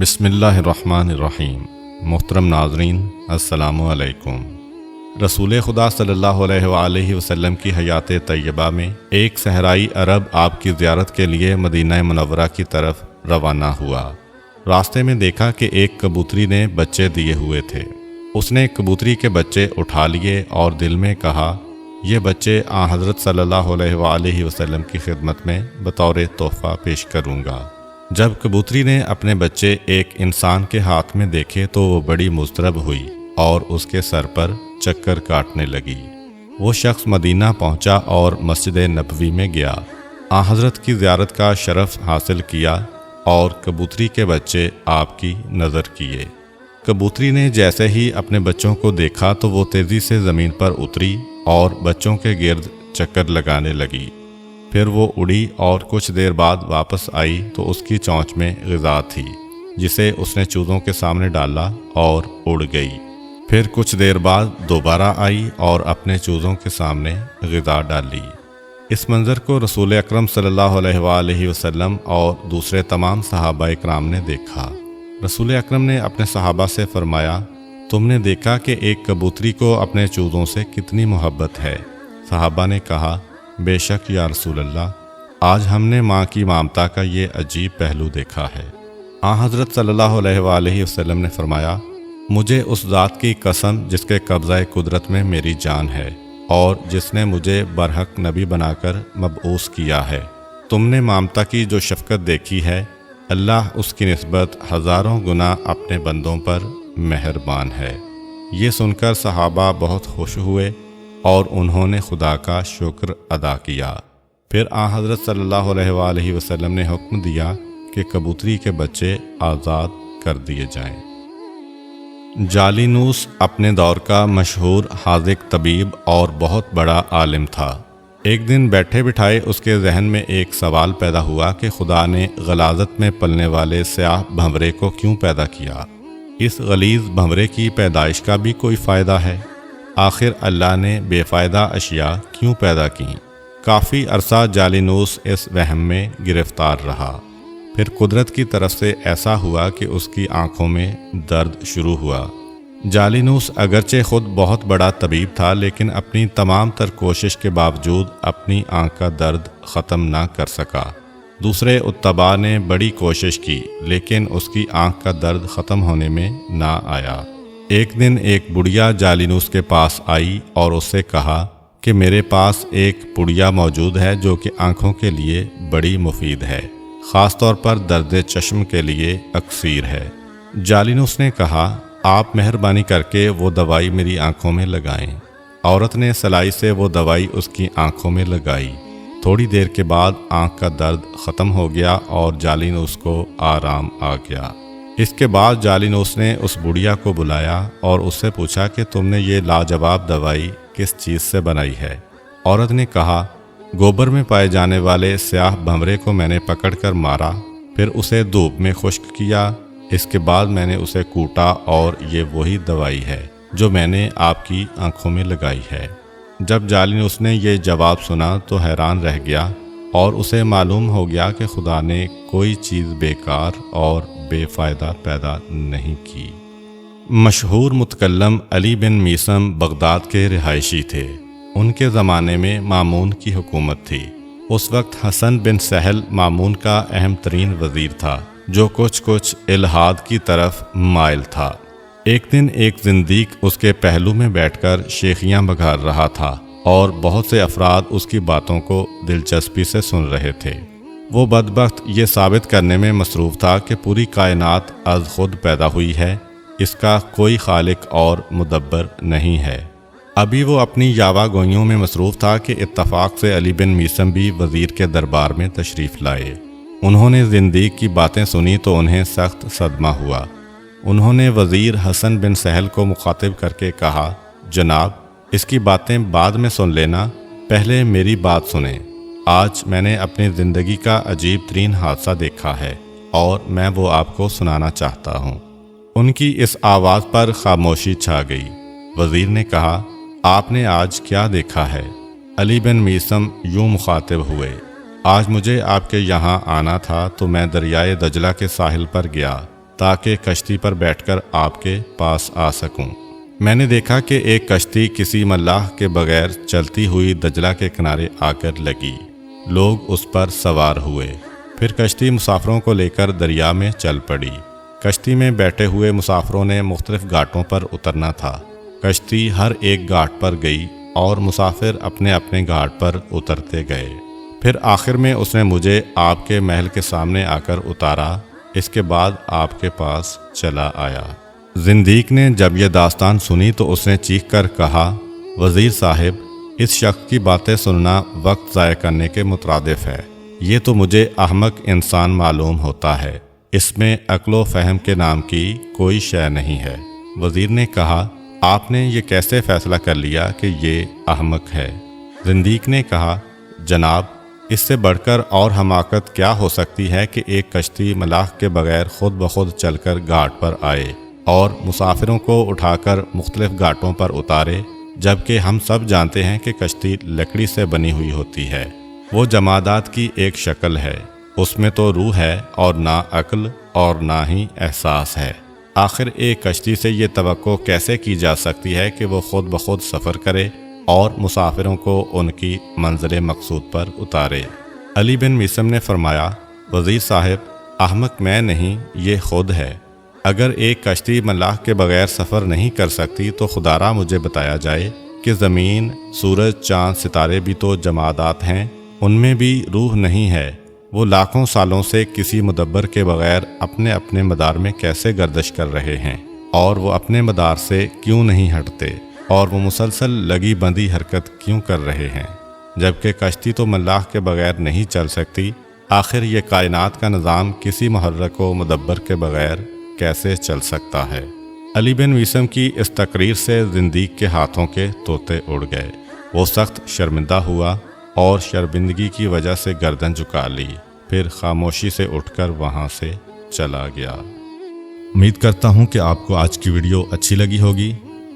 بسم اللہ الرحمن الرحیم۔ محترم ناظرین، السلام علیکم۔ رسول خدا صلی اللہ علیہ وآلہ وسلم کی حیات طیبہ میں ایک صحرائی عرب آپ کی زیارت کے لیے مدینہ منورہ کی طرف روانہ ہوا۔ راستے میں دیکھا کہ ایک کبوتری نے بچے دیے ہوئے تھے۔ اس نے کبوتری کے بچے اٹھا لیے اور دل میں کہا، یہ بچے حضرت صلی اللہ علیہ وآلہ وسلم کی خدمت میں بطور تحفہ پیش کروں گا۔ جب کبوتری نے اپنے بچے ایک انسان کے ہاتھ میں دیکھے تو وہ بڑی مضطرب ہوئی اور اس کے سر پر چکر کاٹنے لگی۔ وہ شخص مدینہ پہنچا اور مسجد نبوی میں گیا، حضرت کی زیارت کا شرف حاصل کیا اور کبوتری کے بچے آپ کی نظر کیے۔ کبوتری نے جیسے ہی اپنے بچوں کو دیکھا تو وہ تیزی سے زمین پر اتری اور بچوں کے گرد چکر لگانے لگی۔ پھر وہ اڑی اور کچھ دیر بعد واپس آئی تو اس کی چونچ میں غذا تھی، جسے اس نے چوزوں کے سامنے ڈالا اور اڑ گئی۔ پھر کچھ دیر بعد دوبارہ آئی اور اپنے چوزوں کے سامنے غذا ڈالی۔ اس منظر کو رسول اکرم صلی اللہ علیہ وآلہ وسلم اور دوسرے تمام صحابہ اکرام نے دیکھا۔ رسول اکرم نے اپنے صحابہ سے فرمایا، تم نے دیکھا کہ ایک کبوتری کو اپنے چوزوں سے کتنی محبت ہے؟ صحابہ نے کہا، بے شک یا رسول اللہ، آج ہم نے ماں کی ممتا کا یہ عجیب پہلو دیکھا ہے۔ حضرت صلی اللہ علیہ وآلہ وسلم نے فرمایا، مجھے اس ذات کی قسم جس کے قبضہ قدرت میں میری جان ہے اور جس نے مجھے برحق نبی بنا کر مبعوث کیا ہے، تم نے ممتا کی جو شفقت دیکھی ہے، اللہ اس کی نسبت ہزاروں گنا اپنے بندوں پر مہربان ہے۔ یہ سن کر صحابہ بہت خوش ہوئے اور انہوں نے خدا کا شکر ادا کیا۔ پھر حضرت صلی اللہ علیہ وآلہ وسلم نے حکم دیا کہ کبوتری کے بچے آزاد کر دیے جائیں۔ جالینوس اپنے دور کا مشہور حاذق طبیب اور بہت بڑا عالم تھا۔ ایک دن بیٹھے بٹھائے اس کے ذہن میں ایک سوال پیدا ہوا کہ خدا نے غلاظت میں پلنے والے سیاہ بھنورے کو کیوں پیدا کیا؟ اس غلیظ بھنورے کی پیدائش کا بھی کوئی فائدہ ہے؟ آخر اللہ نے بے فائدہ اشیاء کیوں پیدا کیں؟ کافی عرصہ جالینوس اس وہم میں گرفتار رہا۔ پھر قدرت کی طرف سے ایسا ہوا کہ اس کی آنکھوں میں درد شروع ہوا۔ جالینوس اگرچہ خود بہت بڑا طبیب تھا، لیکن اپنی تمام تر کوشش کے باوجود اپنی آنکھ کا درد ختم نہ کر سکا۔ دوسرے اتباع نے بڑی کوشش کی، لیکن اس کی آنکھ کا درد ختم ہونے میں نہ آیا۔ ایک دن ایک بڑھیا جالینوس کے پاس آئی اور اس سے کہا کہ میرے پاس ایک پڑیا موجود ہے جو کہ آنکھوں کے لیے بڑی مفید ہے، خاص طور پر درد چشم کے لیے اکسیر ہے۔ جالینوس نے کہا، آپ مہربانی کر کے وہ دوائی میری آنکھوں میں لگائیں۔ عورت نے سلائی سے وہ دوائی اس کی آنکھوں میں لگائی۔ تھوڑی دیر کے بعد آنکھ کا درد ختم ہو گیا اور جالینوس کو آرام آ گیا۔ اس کے بعد جالینوس نے اس بڑھیا کو بلایا اور اس سے پوچھا کہ تم نے یہ لاجواب دوائی کس چیز سے بنائی ہے؟ عورت نے کہا، گوبر میں پائے جانے والے سیاہ بھنورے کو میں نے پکڑ کر مارا، پھر اسے دھوپ میں خشک کیا، اس کے بعد میں نے اسے کوٹا اور یہ وہی دوائی ہے جو میں نے آپ کی آنکھوں میں لگائی ہے۔ جب جالینوس نے یہ جواب سنا تو حیران رہ گیا اور اسے معلوم ہو گیا کہ خدا نے کوئی چیز بیکار اور بے فائدہ پیدا نہیں کی۔ مشہور متکلم علی بن میثم بغداد کے رہائشی تھے۔ ان کے زمانے میں مامون کی حکومت تھی۔ اس وقت حسن بن سہل مامون کا اہم ترین وزیر تھا، جو کچھ الحاد کی طرف مائل تھا۔ ایک دن ایک زندیق اس کے پہلو میں بیٹھ کر شیخیاں بگھار رہا تھا اور بہت سے افراد اس کی باتوں کو دلچسپی سے سن رہے تھے۔ وہ بدبخت یہ ثابت کرنے میں مصروف تھا کہ پوری کائنات از خود پیدا ہوئی ہے، اس کا کوئی خالق اور مدبر نہیں ہے۔ ابھی وہ اپنی یاوہ گوئیوں میں مصروف تھا کہ اتفاق سے علی بن میثم بھی وزیر کے دربار میں تشریف لائے۔ انہوں نے زندیق کی باتیں سنی تو انہیں سخت صدمہ ہوا۔ انہوں نے وزیر حسن بن سہل کو مخاطب کر کے کہا، جناب، اس کی باتیں بعد میں سن لینا، پہلے میری بات سنیں۔ آج میں نے اپنی زندگی کا عجیب ترین حادثہ دیکھا ہے اور میں وہ آپ کو سنانا چاہتا ہوں۔ ان کی اس آواز پر خاموشی چھا گئی۔ وزیر نے کہا، آپ نے آج کیا دیکھا ہے؟ علی بن میثم یوں مخاطب ہوئے، آج مجھے آپ کے یہاں آنا تھا تو میں دریائے دجلہ کے ساحل پر گیا۔ تاکہ کشتی پر بیٹھ کر آپ کے پاس آ سکوں۔ میں نے دیکھا کہ ایک کشتی کسی ملاح کے بغیر چلتی ہوئی دجلہ کے کنارے آ کر لگی۔ لوگ اس پر سوار ہوئے۔ پھر کشتی مسافروں کو لے کر دریا میں چل پڑی۔ کشتی میں بیٹھے ہوئے مسافروں نے مختلف گھاٹوں پر اترنا تھا۔ کشتی ہر ایک گھاٹ پر گئی اور مسافر اپنے اپنے گھاٹ پر اترتے گئے۔ پھر آخر میں اس نے مجھے آپ کے محل کے سامنے آ کر اتارا۔ اس کے بعد آپ کے پاس چلا آیا۔ زندیق نے جب یہ داستان سنی تو اس نے چیخ کر کہا، وزیر صاحب، اس شخص کی باتیں سننا وقت ضائع کرنے کے مترادف ہے۔ یہ تو مجھے احمق انسان معلوم ہوتا ہے۔ اس میں عقل و فہم کے نام کی کوئی شے نہیں ہے۔ وزیر نے کہا، آپ نے یہ کیسے فیصلہ کر لیا کہ یہ احمق ہے؟ زندیق نے کہا، جناب، اس سے بڑھ کر اور حماقت کیا ہو سکتی ہے کہ ایک کشتی ملاح کے بغیر خود بخود چل کر گھاٹ پر آئے اور مسافروں کو اٹھا کر مختلف گھاٹوں پر اتارے، جبکہ ہم سب جانتے ہیں کہ کشتی لکڑی سے بنی ہوئی ہوتی ہے۔ وہ جمادات کی ایک شکل ہے، اس میں تو روح ہے اور نہ عقل اور نہ ہی احساس ہے۔ آخر ایک کشتی سے یہ توقع کیسے کی جا سکتی ہے کہ وہ خود بخود سفر کرے اور مسافروں کو ان کی منزل مقصود پر اتارے؟ علی بن میثم نے فرمایا، وزیر صاحب، احمق میں نہیں، یہ خود ہے۔ اگر ایک کشتی ملاح کے بغیر سفر نہیں کر سکتی تو خدا را مجھے بتایا جائے کہ زمین، سورج، چاند، ستارے بھی تو جمادات ہیں، ان میں بھی روح نہیں ہے۔ وہ لاکھوں سالوں سے کسی مدبر کے بغیر اپنے اپنے مدار میں کیسے گردش کر رہے ہیں، اور وہ اپنے مدار سے کیوں نہیں ہٹتے، اور وہ مسلسل لگی بندی حرکت کیوں کر رہے ہیں؟ جبکہ کشتی تو ملاح کے بغیر نہیں چل سکتی، آخر یہ کائنات کا نظام کسی محرک و مدبر کے بغیر کیسے چل سکتا ہے؟ علی بن میثم کی اس تقریر سے زندیق کے ہاتھوں کے طوطے اڑ گئے۔ وہ سخت شرمندہ ہوا اور شرمندگی کی وجہ سے گردن جھکا لی، پھر خاموشی سے اٹھ کر وہاں سے چلا گیا۔ امید کرتا ہوں کہ آپ کو آج کی ویڈیو اچھی لگی ہوگی۔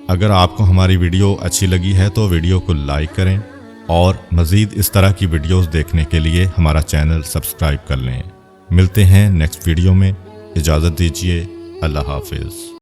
اگر آپ کو ہماری ویڈیو اچھی لگی ہے تو ویڈیو کو لائک کریں اور مزید اس طرح کی ویڈیوز دیکھنے کے لیے ہمارا چینل سبسکرائب کر لیں۔ ملتے ہیں نیکسٹ ویڈیو میں، اجازت دیجیے، اللہ حافظ۔